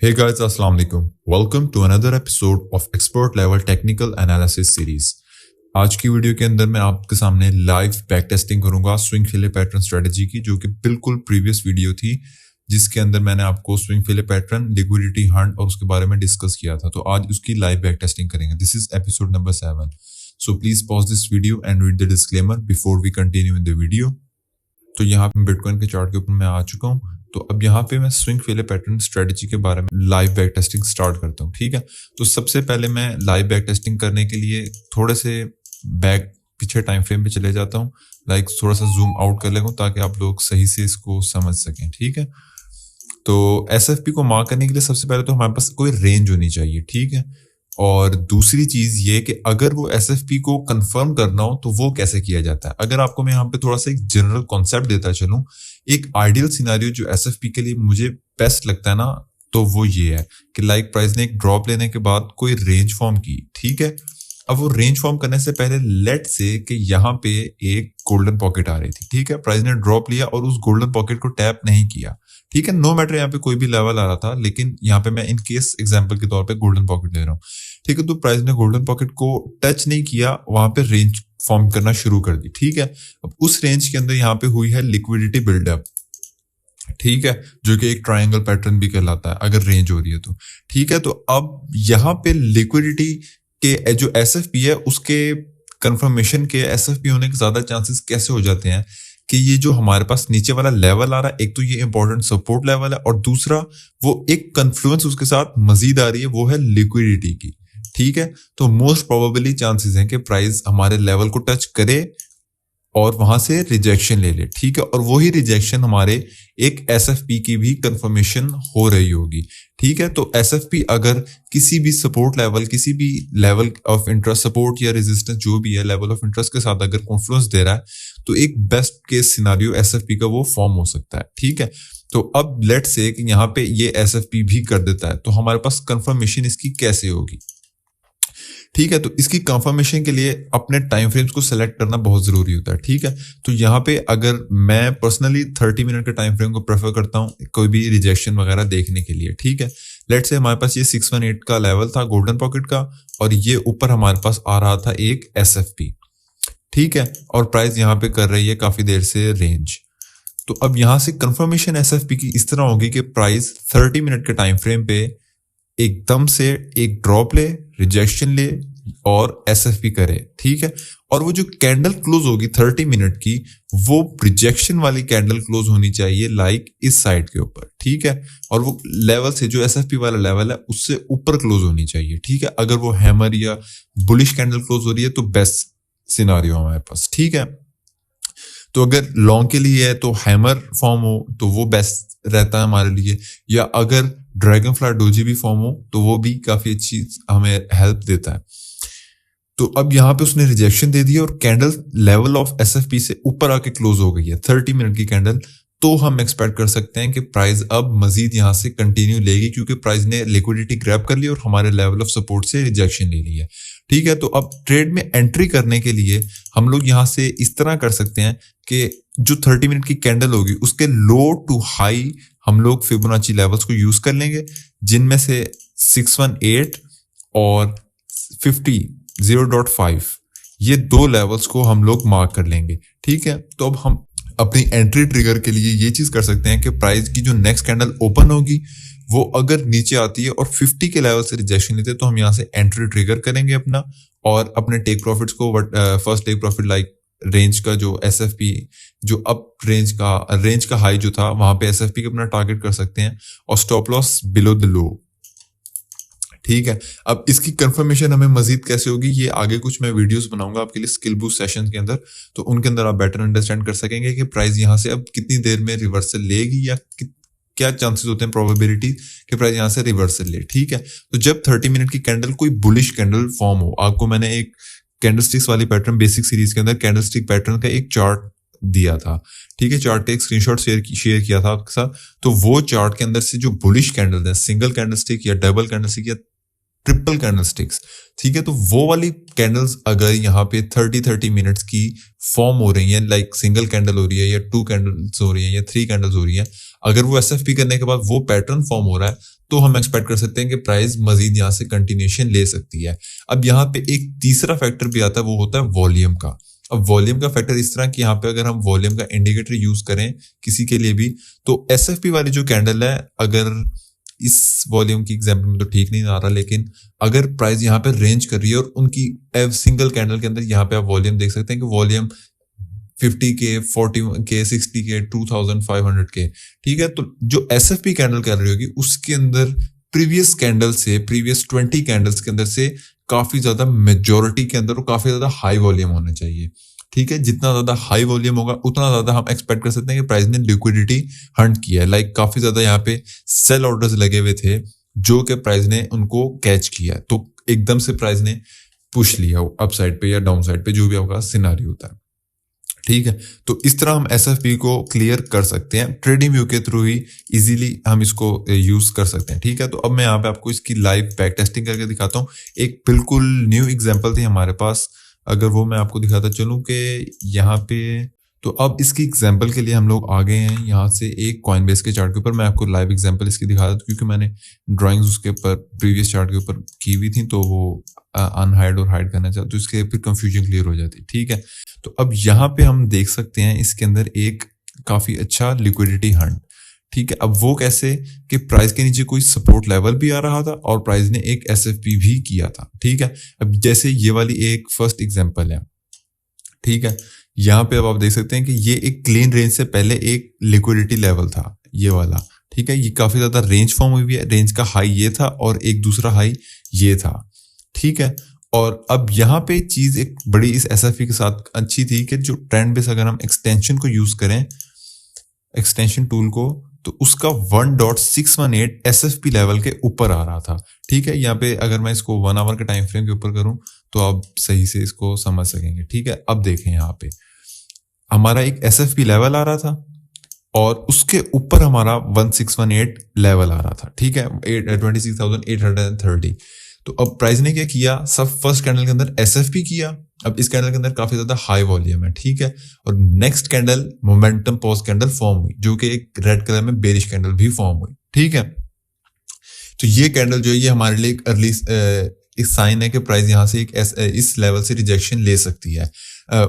Hey guys, Assalamu alaikum. Welcome to another episode of Expert Level Technical Analysis Series. आज की video के अंदर मैं आपके सामने लाइव बैक टेस्टिंग करूंगा स्विंग फेलियर पैटर्न स्ट्रेटजी की, जो कि बिल्कुल प्रीवियस वीडियो थी जिसके अंदर मैंने आपको swing failure pattern, liquidity Hunt और उसके बारे में डिस्कस किया था। तो आज उसकी लाइव बैक टेस्टिंग करेंगे। This is episode number 7. So please pause this video and read the disclaimer before we continue in the video. तो यहाँ पे बिटकॉइन के चार्ट के ऊपर मैं आ चुका हूँ। तो अब यहाँ पे मैं स्विंग फेलियर पैटर्न स्ट्रेटजी के बारे में लाइव बैक टेस्टिंग स्टार्ट करता हूँ। ठीक है, तो सबसे पहले मैं लाइव बैक टेस्टिंग करने के लिए थोड़े से बैक पीछे टाइम फ्रेम पे चले जाता हूँ, थोड़ा सा जूम आउट कर लेता हूँ ताकि आप लोग सही से इसको समझ सकें। ठीक है, तो एसएफपी को मार्क करने के लिए सबसे पहले तो हमारे पास कोई रेंज होनी चाहिए। ठीक है, और दूसरी चीज ये कि अगर वो एसएफपी को कंफर्म करना हो तो वो कैसे किया जाता है। अगर आपको मैं यहाँ पे थोड़ा सा एक जनरल कॉन्सेप्ट देता चलूं, एक आइडियल सिनेरियो जो एसएफपी के लिए मुझे बेस्ट लगता है ना, तो वो ये है कि लाइक प्राइस ने एक ड्रॉप लेने के बाद कोई रेंज फॉर्म की। ठीक है, अब वो रेंज फॉर्म करने से पहले लेट से कि यहाँ पे एक गोल्डन पॉकेट आ रही थी। ठीक है, प्राइस ने ड्रॉप लिया और उस गोल्डन पॉकेट को टैप नहीं किया। ठीक है, नो मैटर यहाँ पे कोई भी लेवल आ रहा था, लेकिन यहाँ पे मैं इन केस एग्जांपल के तौर पे गोल्डन पॉकेट ले रहा हूँ। ठीक है, तो प्राइस ने गोल्डन पॉकेट को टच नहीं किया, वहां पे रेंज फॉर्म करना शुरू कर दी। ठीक है, अब उस रेंज के अंदर यहाँ पे हुई है लिक्विडिटी बिल्डअप। ठीक है, जो कि एक ट्रायंगल पैटर्न भी कहलाता है अगर रेंज हो रही है तो। ठीक है, तो अब यहाँ पे लिक्विडिटी के जो एसएफपी है उसके कंफर्मेशन के एसएफपी होने के ज्यादा चांसेस कैसे हो जाते हैं कि ये जो हमारे पास नीचे वाला लेवल आ रहा है, एक तो ये इंपॉर्टेंट सपोर्ट लेवल है और दूसरा वो एक कन्फ्लुएंस उसके साथ मजीद आ रही है, वो है लिक्विडिटी की। ठीक है, तो मोस्ट प्रोबेबली चांसेस हैं कि प्राइस हमारे लेवल को टच करे और वहां से रिजेक्शन ले ले। ठीक है, और वही रिजेक्शन हमारे एक एसएफपी की भी कंफर्मेशन हो रही होगी। ठीक है, तो एसएफपी अगर किसी भी सपोर्ट लेवल, किसी भी लेवल ऑफ इंटरेस्ट, सपोर्ट या रेजिस्टेंस जो भी है, लेवल ऑफ इंटरेस्ट के साथ अगर कॉन्फ्लुएंस दे रहा है तो एक बेस्ट केस सिनेरियो एसएफपी का वो फॉर्म हो सकता है। ठीक है, तो अब लेट से कि यहाँ पे ये एसएफपी भी कर देता है, तो हमारे पास कंफर्मेशन इसकी कैसे होगी। ठीक है, तो इसकी कंफर्मेशन के लिए अपने टाइम फ्रेम्स को सेलेक्ट करना बहुत जरूरी होता है। ठीक है, तो यहाँ पे अगर मैं पर्सनली 30 मिनट के टाइम फ्रेम को प्रेफर करता हूँ कोई भी रिजेक्शन वगैरह देखने के लिए। ठीक है, लेट से हमारे पास ये 618 का लेवल था गोल्डन पॉकेट का और ये ऊपर हमारे पास आ रहा था एक एसएफपी। ठीक है, और प्राइस यहाँ पे कर रही है काफी देर से रेंज। तो अब यहाँ से कंफर्मेशन एसएफपी की इस तरह होगी कि प्राइस 30 मिनट के टाइम फ्रेम पे एकदम से एक ड्रॉप ले, रिजेक्शन ले और एसएफपी करे। ठीक है, और वो जो कैंडल क्लोज होगी 30 मिनट की, वो रिजेक्शन वाली कैंडल क्लोज होनी चाहिए लाइक इस साइड के ऊपर। ठीक है, और वो लेवल से जो एसएफपी वाला लेवल है उससे ऊपर क्लोज होनी चाहिए। ठीक है, अगर वो हैमर या बुलिश कैंडल क्लोज हो रही है तो बेस्ट सिनारियो हमारे पास। ठीक है, तो अगर लॉन्ग के लिए है तो हैमर फॉर्म हो तो वो बेस्ट रहता है हमारे लिए, या अगर ड्रैगन फ्लाई डोजी भी फॉर्म हो तो वो भी काफी अच्छी हमें हेल्प देता है। तो अब यहाँ पे उसने रिजेक्शन दे दिया और कैंडल लेवल ऑफ एसएफपी से ऊपर आके क्लोज हो गई है 30 मिनट की कैंडल। तो हम एक्सपेक्ट कर सकते हैं कि प्राइस अब मजीद यहाँ से कंटिन्यू लेगी, क्योंकि प्राइस ने लिक्विडिटी ग्रैब कर ली और हमारे लेवल ऑफ सपोर्ट से रिजेक्शन ले ली है। ठीक है, तो अब ट्रेड में एंट्री करने के लिए हम लोग यहाँ से इस तरह कर सकते हैं कि जो 30 मिनट की कैंडल होगी उसके लो टू हाई हम लोग फिबोनाची लेवल्स को यूज कर लेंगे, जिनमें से 618 और 0.5 ये दो लेवल्स को हम लोग मार्क कर लेंगे। ठीक है, तो अब हम अपनी एंट्री ट्रिगर के लिए ये चीज कर सकते हैं कि प्राइस की जो नेक्स्ट कैंडल ओपन होगी वो अगर नीचे आती है और 50 के लेवल से रिजेक्शन लेते हैं तो हम यहाँ से एंट्री ट्रिगर करेंगे अपना, और अपने टेक प्रॉफिट्स को first take profit like range का जो एसएफपी, जो अप रेंज का हाई जो था वहां पे एसएफपी का अपना टारगेट कर सकते हैं, और stop loss below the low. ठीक है, अब इसकी कंफर्मेशन हमें मजीद कैसे होगी, ये आगे कुछ मैं वीडियोस बनाऊंगा आपके लिए स्किल बूस्ट सेशंस के अंदर, तो उनके अंदर आप बेटर अंडरस्टैंड कर सकेंगे कि प्राइस यहाँ से अब कितनी देर में रिवर्सल लेगी या क्या चांसेस होते हैं, प्रोबेबिलिटी कि प्राइस यहाँ से रिवर्सल ले। ठीक है, तो जब 30 मिनट की कैंडल कोई बुलिश कैंडल फॉर्म हो, आपको मैंने एक कैंडलस्टिक्स वाली पैटर्न बेसिक सीरीज के अंदर कैंडलस्टिक पैटर्न का एक चार्ट दिया था। ठीक है, चार्ट का एक स्क्रीनशॉट शेयर किया था आपके साथ। तो वो चार्ट के अंदर से जो बुलिश कैंडल है, सिंगल कैंडलस्टिक या डबल कैंडलस्टिक या ट्रिपल कैंडलस्टिक्स, ठीक है। तो वो वाली कैंडल्स अगर यहाँ पे 30 मिनट्स की फॉर्म हो रही है, लाइक सिंगल कैंडल हो रही है या 2 कैंडल्स हो रही है या 3 कैंडल्स हो रही है, अगर वो एसएफपी करने के बाद वो पैटर्न फॉर्म हो रहा है, तो हम एक्सपेक्ट कर सकते हैं कि प्राइस मजीद यहाँ से कंटिन्यूएशन ले सकती है। अब यहाँ पे एक तीसरा फैक्टर भी आता है, वो होता है वॉल्यूम का। अब वॉल्यूम का फैक्टर इस तरह कि यहाँ पे अगर हम वॉल्यूम का इंडिकेटर यूज करें किसी के लिए भी, तो एसएफपी वाली जो कैंडल है, अगर इस वॉल्यूम की एग्जांपल में तो ठीक नहीं आ रहा, लेकिन अगर प्राइस यहाँ पे रेंज कर रही है और उनकी सिंगल कैंडल के अंदर यहाँ पे आप वॉल्यूम देख सकते हैं कि volume 50K, 40K, 60K, 2500K, ठीक है। तो जो एसएफपी कैंडल कर रही होगी उसके अंदर प्रीवियस 20 कैंडल्स के अंदर से काफी ज्यादा मेजोरिटी के अंदर काफी ज्यादा हाई वॉल्यूम होना चाहिए, ठीक है। जितना ज्यादा हाई वॉल्यूम होगा उतना ज्यादा हम एक्सपेक्ट कर सकते हैं कि प्राइस ने लिक्विडिटी हंट किया है, लाइक काफी ज्यादा यहाँ पे सेल ऑर्डर्स लगे हुए थे जो कि प्राइस ने उनको कैच किया, तो एकदम से प्राइस ने पुश लिया अप साइड पे या डाउन साइड पे, जो भी आपका सिनारी होता है, ठीक है। तो इस तरह हम एसएफपी को क्लियर कर सकते हैं, ट्रेडिंग व्यू के थ्रू ही इजीली हम इसको यूज कर सकते हैं, ठीक है। तो अब मैं यहाँ पे आपको इसकी लाइव बैक टेस्टिंग करके दिखाता हूँ। एक बिल्कुल न्यू एग्जांपल थी हमारे पास, अगर वो मैं आपको दिखाता चलूँ कि यहाँ पे, तो अब इसकी एग्जांपल के लिए हम लोग आ गए हैं यहाँ से एक कॉइनबेस के चार्ट के ऊपर। मैं आपको लाइव एग्जांपल इसकी दिखा देता हूँ क्योंकि मैंने ड्राइंग्स उसके ऊपर प्रीवियस चार्ट के ऊपर की हुई थी, तो वो अनहाइड और हाइड करना चाहते, तो इसके फिर कंफ्यूजन क्लियर हो जाती, ठीक है। तो अब यहाँ पे हम देख सकते हैं इसके अंदर एक काफी अच्छा लिक्विडिटी हंट, ठीक है। अब वो कैसे कि प्राइस के नीचे कोई सपोर्ट लेवल भी आ रहा था और प्राइस ने एक एसएफपी भी किया था, ठीक है। अब जैसे ये वाली एक फर्स्ट एग्जांपल है, ठीक है। यहाँ पे अब आप देख सकते हैं कि ये एक क्लीन रेंज से पहले एक लिक्विडिटी लेवल था ये वाला, ठीक है। ये काफी ज्यादा रेंज फॉर्म हुई है, रेंज का हाई ये था और एक दूसरा हाई ये था, ठीक है। और अब यहाँ पे चीज एक बड़ी इस एसएफपी के साथ अच्छी थी कि जो ट्रेंड बेस अगर हम एक्सटेंशन को यूज करें, एक्सटेंशन टूल को, तो उसका 1.618 एसएफपी लेवल के ऊपर आ रहा था, ठीक है। यहाँ पे अगर मैं इसको 1 आवर के टाइम फ्रेम के ऊपर करूं तो आप सही से इसको समझ सकेंगे, ठीक है। अब देखें यहाँ पे हमारा एक एसएफपी लेवल आ रहा था और उसके ऊपर हमारा 1618 लेवल आ रहा था, ठीक है, 26,830। तो अब प्राइस ने क्या किया, सब फर्स्ट कैंडल के अंदर एसएफपी किया। अब इस कैंडल के अंदर काफी ज्यादा हाई वॉल्यूम है, ठीक है। और next candle momentum pause candle form हुई जो कि एक रेड कलर में बेरिश कैंडल भी फॉर्म हुई, ठीक है। तो ये कैंडल जो है ये हमारे लिए एक अर्ली इस साइन है कि प्राइस यहाँ से एक इस लेवल से रिजेक्शन ले सकती है,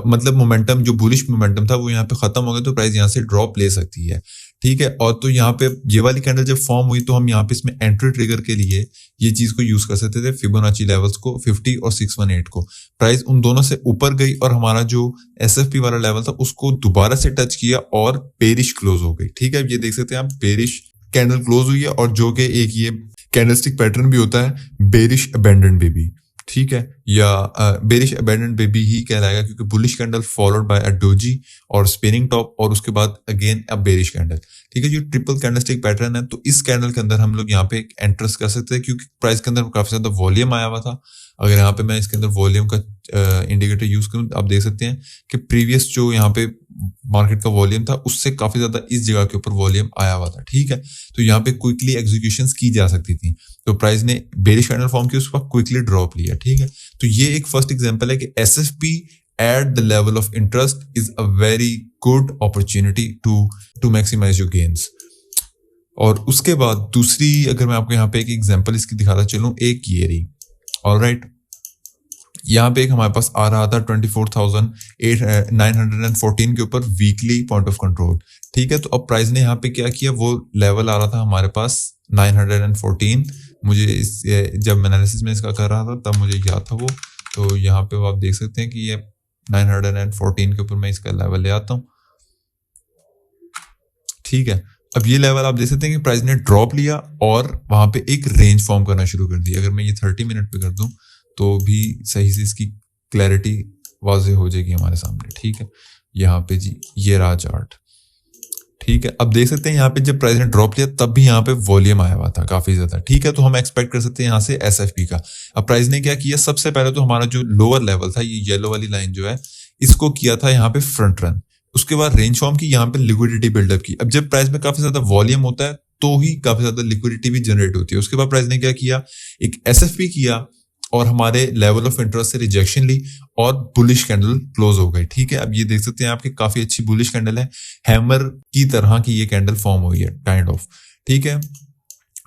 मतलब मोमेंटम जो बुलिश मोमेंटम था वो यहाँ पे खत्म हो गया, तो प्राइस यहाँ से ड्रॉप ले सकती है, ठीक है। और तो यहाँ पे ये वाली कैंडल जब फॉर्म हुई तो हम यहाँ पे इसमें एंट्री ट्रिगर के लिए ये चीज को यूज कर सकते थे, फिबोनाची लेवल्स को 50 और 618 को। प्राइस उन दोनों से ऊपर गई और हमारा जो एसएफपी वाला लेवल था उसको दोबारा से टच किया और बेरिश क्लोज हो गई, ठीक है। ये देख सकते हैं आप, बेरिश कैंडल क्लोज हुई है और जो कि एक ये कैंडलस्टिक पैटर्न भी होता है बेरिश अबेंडेंट बेबी, ठीक है, या बेरिश अबेंडेंट बेबी ही कहलाएगा क्योंकि bullish candle followed by a doji और स्पिनिंग टॉप और उसके बाद अगेन अ बेरिश कैंडल, ठीक है। जो ट्रिपल कैंडलस्टिक पैटर्न है, तो इस कैंडल के अंदर हम लोग यहाँ पे एक एंट्रेंस कर सकते हैं क्योंकि प्राइस के अंदर काफी ज्यादा वॉल्यूम आया हुआ था। अगर यहाँ पे मैं इसके अंदर वॉल्यूम का इंडिकेटर यूज करूं, आप देख सकते हैं कि प्रीवियस जो यहाँ पे मार्केट का वॉल्यूम था उससे काफी ज्यादा इस जगह के ऊपर वॉल्यूम आया हुआ था, ठीक है। तो यहाँ पे क्विकली एग्जीक्यूशंस की जा सकती थी, तो प्राइस ने बेरिश कैंडल फॉर्म किया, उसके बाद क्विकली ड्रॉप लिया, ठीक है। तो ये एक फर्स्ट एग्जांपल है कि SFP at the level of interest is a very good opportunity to maximise your gains. और उसके बाद दूसरी, अगर मैं आपको यहाँ पे एक एग्जांपल इसकी दिखाता चलूं, एक ये रही, ऑलराइट। यहाँ पे एक हमारे पास आ रहा था 24,914 के ऊपर वीकली पॉइंट ऑफ कंट्रोल, ठीक है। तो अब प्राइस ने यहाँ पे क्या किया, वो लेवल आ रहा था हमारे पास 914। मुझे जब मैं एनालिसिस में इसका कर रहा था तब मुझे याद था वो, तो यहाँ पे आप देख सकते हैं कि ये 914 के ऊपर मैं इसका लेवल ले आता हूँ, ठीक है। अब ये लेवल आप देख सकते हैं कि प्राइस ने ड्रॉप लिया और वहां पे एक रेंज फॉर्म करना शुरू कर दी। अगर मैं ये 30 मिनट पे कर दूं तो भी सही से इसकी क्लैरिटी वाज़ेह हो जाएगी हमारे सामने, ठीक है। यहाँ पे जी ये रहा चार्ट, ठीक है। अब देख सकते हैं यहाँ पे जब प्राइस ने ड्रॉप लिया तब भी यहाँ पे वॉल्यूम आया हुआ था काफी ज्यादा, ठीक है। तो हम एक्सपेक्ट कर सकते हैं यहाँ से एसएफपी का। अब प्राइस ने क्या किया, सबसे पहले तो हमारा जो लोअर लेवल था, ये येलो वाली लाइन जो है, इसको किया था यहाँ पे फ्रंट रन, उसके बाद रेंज फॉर्म की, यहाँ पे लिक्विडिटी बिल्डअप की। अब जब प्राइस में काफी ज्यादा वॉल्यूम होता है तो ही काफी ज्यादा लिक्विडिटी भी जनरेट होती है। उसके बाद प्राइस ने क्या किया, एक एसएफपी किया और हमारे लेवल ऑफ इंटरेस्ट से रिजेक्शन ली और बुलिश कैंडल क्लोज हो गई। ठीक है, अब ये देख सकते हैं आपकी काफी अच्छी बुलिश कैंडल है, हैमर की तरह की ये कैंडल फॉर्म हुई है काइंड ऑफ। ठीक है,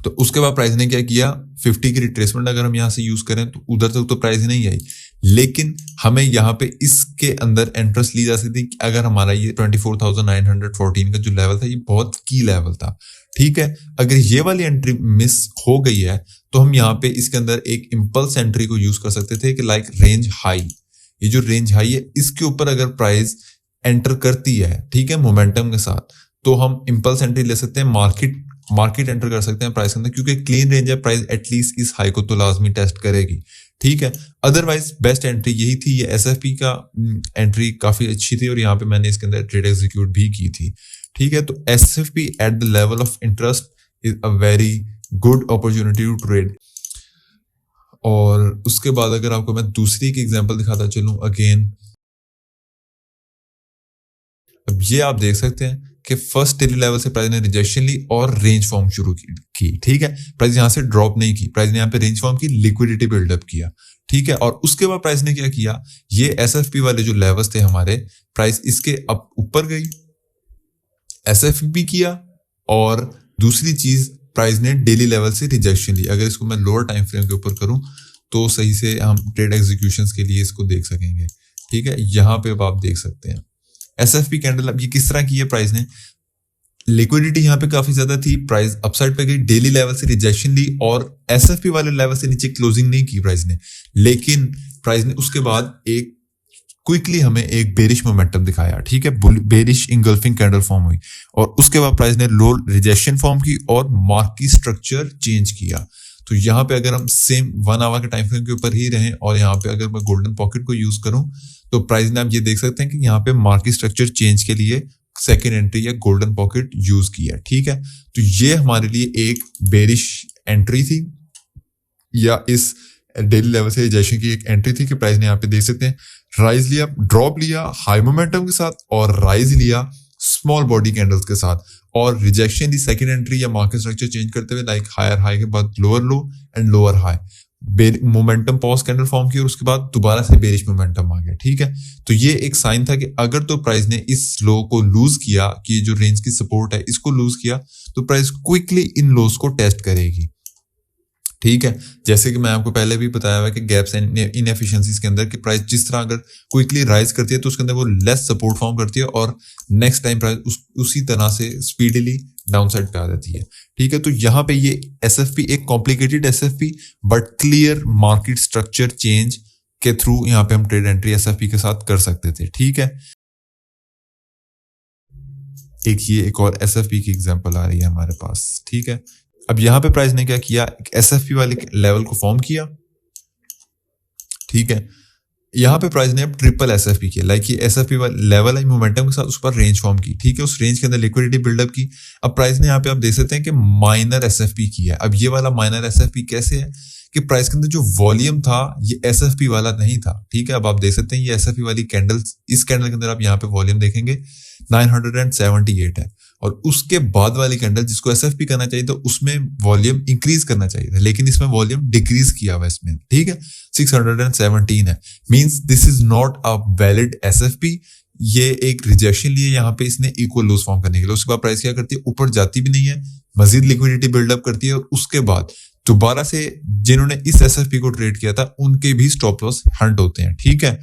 तो उसके बाद प्राइस ने क्या किया, 50 की रिट्रेसमेंट अगर हम यहाँ से यूज करें तो उधर तक तो प्राइस नहीं आई, लेकिन हमें यहाँ पे इसके अंदर इंटरेस्ट ली जा सकती है अगर हमारा ये 24,914 का जो लेवल था ये बहुत की लेवल था। ठीक है, अगर ये वाली एंट्री मिस हो गई है तो हम यहाँ पे इसके अंदर एक इंपल्स एंट्री को यूज कर सकते थे कि लाइक रेंज हाई, ये जो रेंज हाई है इसके ऊपर अगर प्राइस एंटर करती है, ठीक है, मोमेंटम के साथ, तो हम इंपल्स एंट्री ले सकते हैं, मार्केट एंटर कर सकते हैं प्राइस के अंदर, क्योंकि क्लीन रेंज है, प्राइस एटलीस्ट इस हाई को तो लाजमी टेस्ट करेगी। ठीक है, अदरवाइज बेस्ट एंट्री यही थी, ये एसएफपी का एंट्री काफी अच्छी थी और यहाँ पे मैंने इसके अंदर ट्रेड एग्जीक्यूट भी की थी। ठीक है, तो SFP at the level of interest is a very good opportunity to trade. और उसके बाद अगर आपको मैं दूसरी की एग्जांपल दिखाता चलूं अगेन, अब ये आप देख सकते हैं कि फर्स्ट डेली लेवल से प्राइस ने रिजेक्शन ली और रेंज फॉर्म शुरू की। ठीक है, प्राइस यहां से ड्रॉप नहीं की, प्राइस ने यहाँ पे रेंज फॉर्म की, लिक्विडिटी बिल्डअप किया। ठीक है, और उसके बाद प्राइस ने क्या किया, ये एसएफपी वाले जो लेवल्स थे हमारे, प्राइस इसके अब ऊपर गई, एसएफपी किया, और दूसरी चीज प्राइस ने डेली लेवल से रिजेक्शन ली। अगर इसको मैं लोअर टाइम फ्रेम के ऊपर करूं तो सही से हम ट्रेड एग्जीक्यूशंस के लिए इसको देख सकेंगे। ठीक है, यहां पे अब आप देख सकते हैं एसएफपी कैंडल। अब ये किस तरह की है, प्राइस ने लिक्विडिटी यहाँ पे काफी ज्यादा थी, प्राइस अपसाइड पे गई, डेली लेवल से रिजेक्शन ली और एसएफपी वाले लेवल से नीचे क्लोजिंग नहीं की प्राइस ने, लेकिन प्राइस ने उसके बाद एक क्विकली हमें एक बेरिश मोमेंटम दिखाया। ठीक है, बेरिश इंगल्फिंग कैंडल फॉर्म हुई और उसके बाद प्राइस ने लो रिजेक्शन फॉर्म की और मार्केट स्ट्रक्चर चेंज किया। तो यहाँ पे अगर हम सेम 1 आवर के टाइम फ्रेम के ऊपर ही रहें और यहाँ पे अगर मैं गोल्डन पॉकेट को यूज करूं तो प्राइस ने आप ये देख सकते हैं कि यहाँ पे मार्केट स्ट्रक्चर चेंज के लिए सेकेंड एंट्री या गोल्डन पॉकेट यूज किया। ठीक है, तो ये हमारे लिए एक बेरिश एंट्री थी या इस डेली लेवल से रिजेक्शन की एक एंट्री थी कि प्राइस ने यहाँ पे देख सकते हैं राइज लिया, ड्रॉप लिया हाई मोमेंटम के साथ और राइज लिया स्मॉल बॉडी कैंडल्स के साथ, और रिजेक्शन दी सेकंड एंट्री या मार्केट स्ट्रक्चर चेंज करते हुए लाइक हायर हाई के बाद lower low and lower high, momentum pause candle form की और उसके बाद दोबारा से बेरिश मोमेंटम आ गया। ठीक है, तो ये एक साइन था कि अगर तो प्राइस ने इस लो को लूज किया कि जो रेंज की सपोर्ट है इसको लूज किया तो प्राइस क्विकली इन लोस को टेस्ट करेगी। ठीक है, जैसे कि मैं आपको पहले भी बताया हुआ कि गैप्स एंड इनएफिशिएंसीज के अंदर कि प्राइस जिस तरह अगर क्विकली राइज करती है तो उसके अंदर वो लेस सपोर्ट फॉर्म करती है और नेक्स्ट टाइम प्राइस उसी तरह से स्पीडीली डाउन साइड पे आ जाती है। ठीक है, तो यहाँ पे ये एसएफपी एक complicated SFP but clear market structure change के थ्रू यहाँ पे हम ट्रेड एंट्री एसएफपी के साथ कर सकते थे। ठीक है, एक और एसएफपी की एग्जांपल आ रही है हमारे पास। ठीक है, अब यहां पे प्राइस ने क्या किया, एक एसएफपी वाले लेवल को फॉर्म किया। ठीक है, यहां पे प्राइस ने अब ट्रिपल एसएफपी किया, लाइक ये एसएफपी वाला लेवल है मोमेंटम के साथ, उस पर रेंज फॉर्म की। ठीक है, उस रेंज के अंदर लिक्विडिटी बिल्डअप की। अब प्राइस ने यहाँ पे आप देख सकते हैं कि माइनर एसएफपी किया। अब ये वाला माइनर एसएफपी कैसे है कि प्राइस के अंदर जो वॉल्यूम था ये एसएफपी वाला नहीं था। ठीक है, अब आप देख सकते हैं ये एसएफपी वाली कैंडल्स, इस कैंडल के अंदर आप यहाँ पे वॉल्यूम देखेंगे 978 है और उसके बाद वाली कैंडल जिसको एसएफपी करना चाहिए तो उसमें वॉल्यूम इंक्रीज करना चाहिए था, लेकिन इसमें वॉल्यूम डिक्रीज किया हुआ इसमें। ठीक है, 617 है, means this is not a valid SFP. ये एक रिजेक्शन लिए यहाँ पे इसने इक्वल लॉस फॉर्म करने के लिए। उसके बाद प्राइस क्या करती है, ऊपर जाती भी नहीं है, मजीद लिक्विडिटी बिल्डअप करती है और उसके बाद दोबारा से जिन्होंने इस एसएफपी को ट्रेड किया था उनके भी स्टॉप लॉस हंट होते हैं। ठीक है,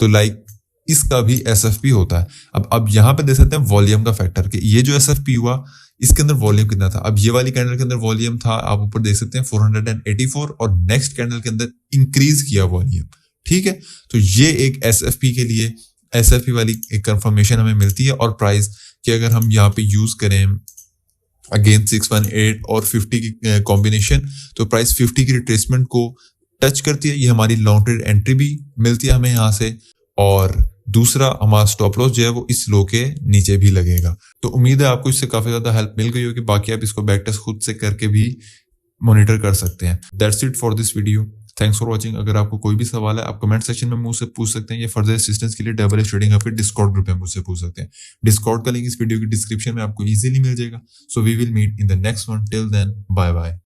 तो लाइक इसका भी एसएफपी होता है। अब यहां पे देख सकते हैं वॉल्यूम का फैक्टर कि ये जो एसएफपी हुआ इसके अंदर वॉल्यूम कितना था। अब ये वाली कैंडल के अंदर वॉल्यूम था, आप ऊपर देख सकते हैं 484 और नेक्स्ट कैंडल के अंदर इंक्रीज किया वॉल्यूम। ठीक है, तो ये एक एसएफपी के लिए एसएफपी वाली एक कंफर्मेशन हमें मिलती है। और प्राइस कि अगर हम यहाँ पे यूज करें अगेन 618 और 50 की कॉम्बिनेशन तो प्राइस 50 की रिट्रेसमेंट को टच करती है। ये हमारी लॉन्ग ट्रेड एंट्री भी मिलती है हमें यहाँ से, और दूसरा हमारा स्टॉप लॉस जो है वो इस लो के नीचे भी लगेगा। तो उम्मीद है आपको इससे काफी ज्यादा हेल्प मिल गई होगी। बाकी आप इसको बैक टेस्ट खुद से करके भी मॉनिटर कर सकते हैं। That's it for this video. Thanks for watching. अगर आपको कोई भी सवाल है आप कमेंट सेक्शन में मुझसे पूछ सकते हैं, या फर्दर असिस्टेंस के लिए डबल ट्रेडिंग या फिर डिस्कॉर्ड ग्रुप में मुझसे पूछ सकते हैं। डिस्कॉर्ड का लिंक इस वीडियो की डिस्क्रिप्शन में आपको इजीली मिल जाएगा। So we will meet in the next one. Till then, bye bye.